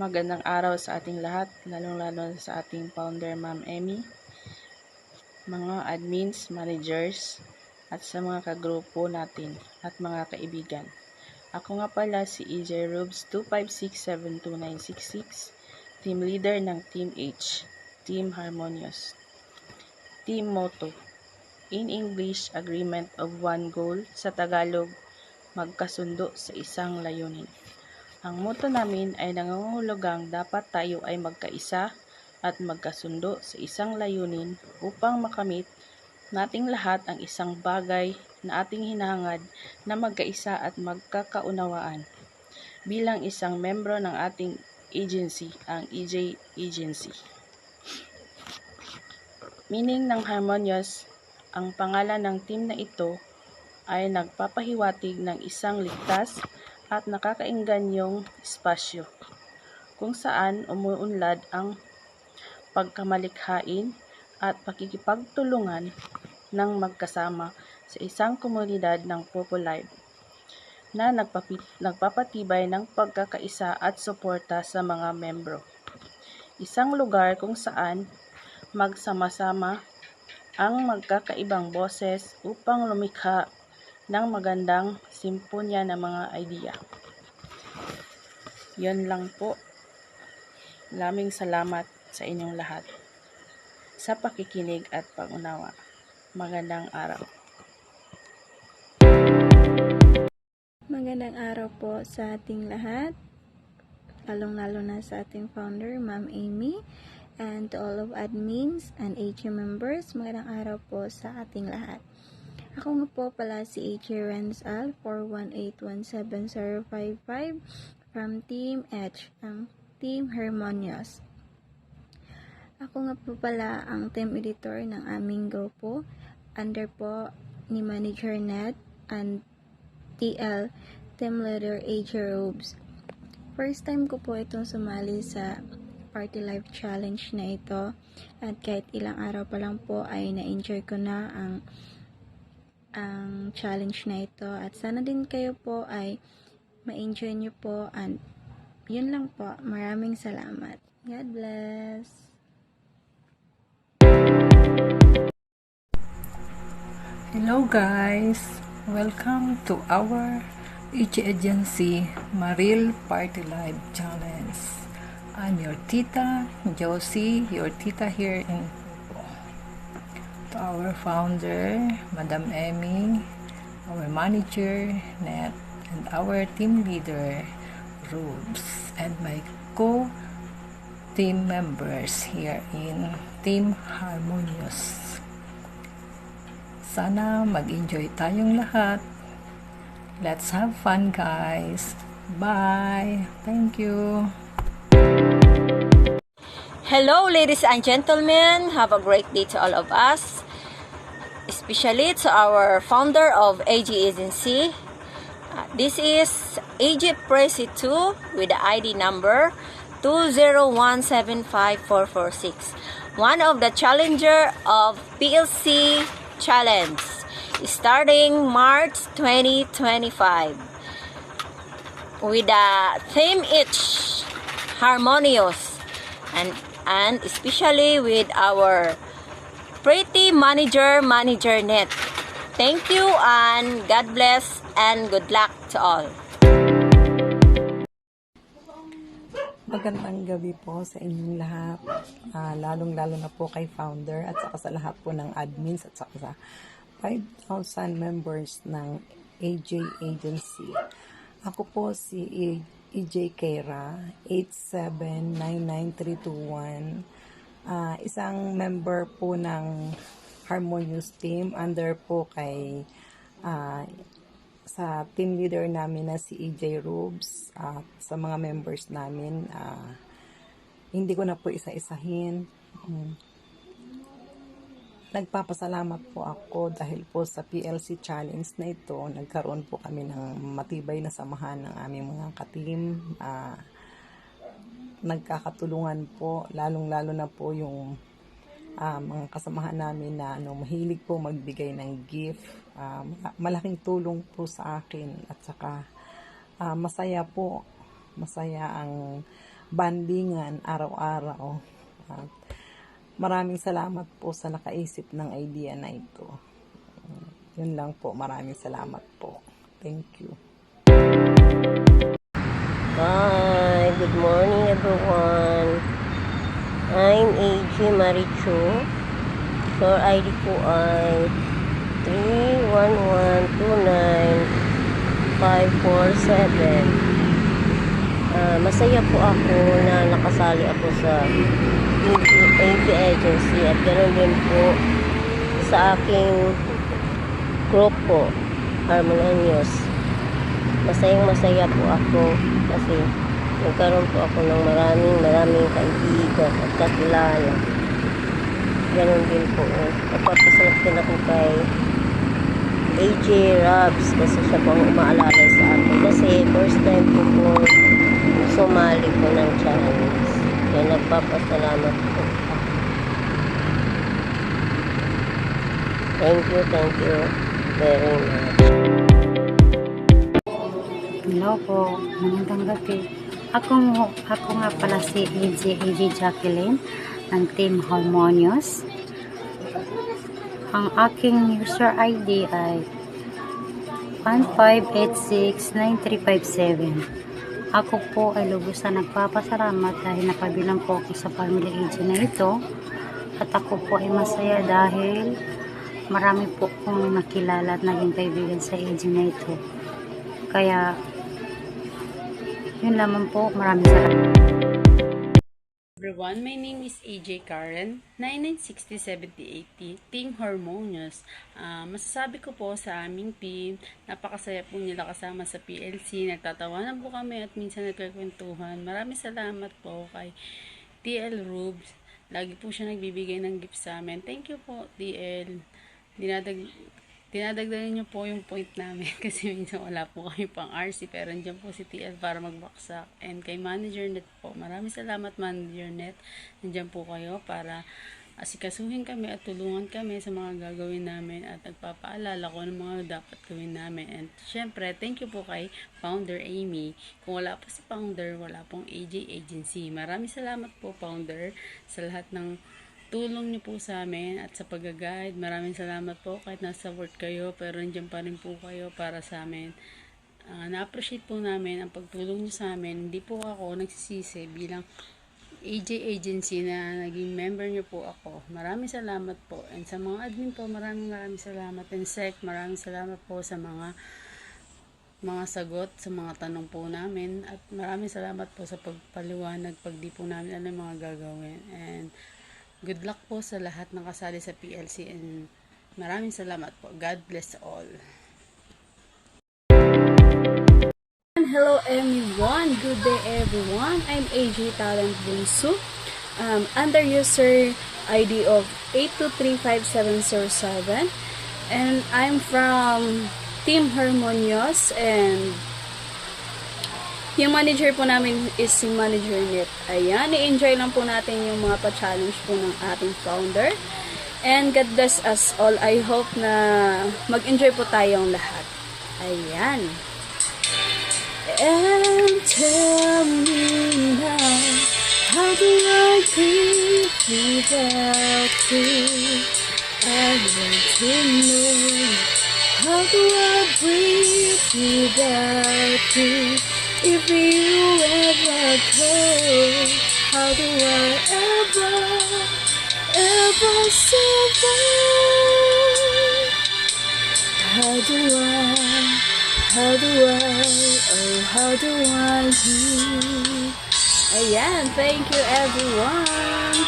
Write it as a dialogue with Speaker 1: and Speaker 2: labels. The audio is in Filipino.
Speaker 1: Magandang araw sa ating lahat, lalong-lalo sa ating founder Ma'am Emmy, mga admins, managers, at sa mga kagrupo natin at mga kaibigan. Ako nga pala si EJ Rubes 2567296, team leader ng Team H, Team Harmonious. Team motto, in English, agreement of one goal, sa Tagalog, magkasundo sa isang layunin. Ang motto namin ay nangangahulugang dapat tayo ay magkaisa at magkasundo sa isang layunin upang makamit nating lahat ang isang bagay na ating hinahangad na magkaisa at magkakaunawaan bilang isang membro ng ating agency, ang EJ Agency. Meaning ng Harmonious, ang pangalan ng team na ito ay nagpapahiwatig ng isang ligtas at nakakaingganyong espasyo kung saan umuunlad ang pagkamalikhain at pakikipagtulungan ng magkasama sa isang komunidad ng Popo Live na nagpapatibay ng pagkakaisa at suporta sa mga membro. Isang lugar kung saan magsama-sama ang magkakaibang boses upang lumikha ng magandang simponya ng mga idea. Yon lang po. Maraming salamat sa inyong lahat sa pakikinig at pag-unawa. Magandang araw.
Speaker 2: Magandang araw po sa ating lahat, lalong-lalo na sa ating founder, Ma'am Amy, and to all of admins and HA members, magandang araw po sa ating lahat. Ako nga po pala si HA Renzal 418170055 from Team H, ang Team Harmonious. Ako nga po pala ang team editor ng aming grupo, under po ni Manager Net and TL Team Leader HA Robes. First time ko po itong sumali sa Party Life Challenge na ito, at kahit ilang araw pa lang po ay na-enjoy ko na ang challenge na ito, at sana din kayo po ay ma-enjoy nyo po, and yun lang po. Maraming salamat. God bless.
Speaker 3: Hello guys, welcome to our Agency Maril Party Live Challenge. I'm your tita, Josie, your tita here in Popo. To our founder, Madam Emmy, our manager, Net, and our team leader, Rubes, and my co-team members here in Team Harmonious. Sana mag-enjoy tayong lahat. Let's have fun, guys. Bye. Thank you.
Speaker 4: Hello, ladies and gentlemen. Have a great day to all of us, especially to our founder of AG Agency. This is AG Presi 2 with the ID number 201754446. One of the challenger of PLC Challenge starting March 2025 with the theme H, Harmonious, and especially with our pretty manager Net. Thank you and God bless and good luck to all.
Speaker 5: Magandang gabi po sa inyong lahat, lalong-lalo na po kay founder at saka sa lahat po ng admins at saka sa 5,000 members ng AJ Agency. Ako po si EJ Kera, 8799321, isang member po ng Harmonious Team, under po kay sa team leader namin na si EJ Rubes, at sa mga members namin, hindi ko na po isa-isahin. Nagpapasalamat po ako dahil po sa PLC Challenge na ito, nagkaroon po kami ng matibay na samahan ng aming mga ka-team. Nagkakatulungan po, lalong-lalo na po yung mga kasamahan namin na mahilig po magbigay ng gift. Malaking tulong po sa akin, at saka masaya ang bandingan araw-araw. At maraming salamat po sa nakaisip ng idea na ito. Yun lang po, maraming salamat po. Thank you.
Speaker 4: Hi, good morning everyone. I'm AG Marichu. Store ID ko ay 311295447. Masaya po ako na nakasali ako sa AG agency at ganoon din po sa aking group po, Harmonious. Masayang-masaya po ako kasi nagkaroon po ako ng maraming kaibigan at kakilala. Ganon din po. Nagpapasalamat din ako kay AJ Robs kasi siya po ang umaalalay sa akin. Kasi first time po sumali po ng challenge. Kaya nagpapasalamat po ako. Thank you very much.
Speaker 6: Hello po, magandang gabi. Ako nga pala si AJ Jacqueline ng Team Harmonious. Ang aking user ID ay 15869357. Ako po ay lubusan nagpapasalamat dahil napabilang po ako sa family agent na ito. At ako po ay masaya dahil marami po akong nakilala at naging kaibigan sa agent na ito. Kaya yun lamang po, maraming salamat.
Speaker 1: Everyone, my name is AJ Karen, 99607080, Team Harmonious. Masasabi ko po sa aming team, napakasaya po nila kasama sa PLC, nagtatawanan po kami at minsan nagkakwentuhan. Maraming salamat po kay TL Rubes, lagi po siya nagbibigay ng gift sa amin. Thank you po TL. Dinadagdagan niyo po yung point namin kasi minsan wala po kami pang RC pero nandiyan po si TL para magbaksak. And kay Manager Net po, maraming salamat Manager Net. Nandiyan po kayo para asikasuhin kami at tulungan kami sa mga gagawin namin at nagpapaalala ko ng mga dapat gawin namin. And syempre, thank you po kay Founder Amy. Kung wala po si Founder, wala pong AJ Agency. Maraming salamat po Founder sa lahat ng tulong niyo po sa amin at sa pag-guide. Maraming salamat po kahit nasa work kayo pero nandiyan pa rin po kayo para sa amin. Na-appreciate po namin ang pagtulong niyo sa amin. Hindi po ako nagsisisi bilang AJ Agency na naging member niyo po ako. Maraming salamat po. And sa mga admin po, maraming salamat. And Sec, maraming salamat po sa mga sagot sa mga tanong po namin. At maraming salamat po sa pagpaliwanag pag di po namin alam mga gagawin. And good luck po sa lahat ng kasali sa PLC and maraming salamat po. God bless all.
Speaker 7: Hello everyone, good day everyone. I'm AJ Talent Bunsu. Under user ID of 8235707 and I'm from Team Harmonious and yung manager po namin is si Manager Net. Ayan, i-enjoy lang po natin yung mga pa-challenge po ng ating founder. And God bless us all. I hope na mag-enjoy po tayong lahat. Ayan. And tell me now, how do I breathe without you? I want to know, how do I breathe without you? If you ever go, how do I ever survive? How do I live? Ayan, thank you everyone.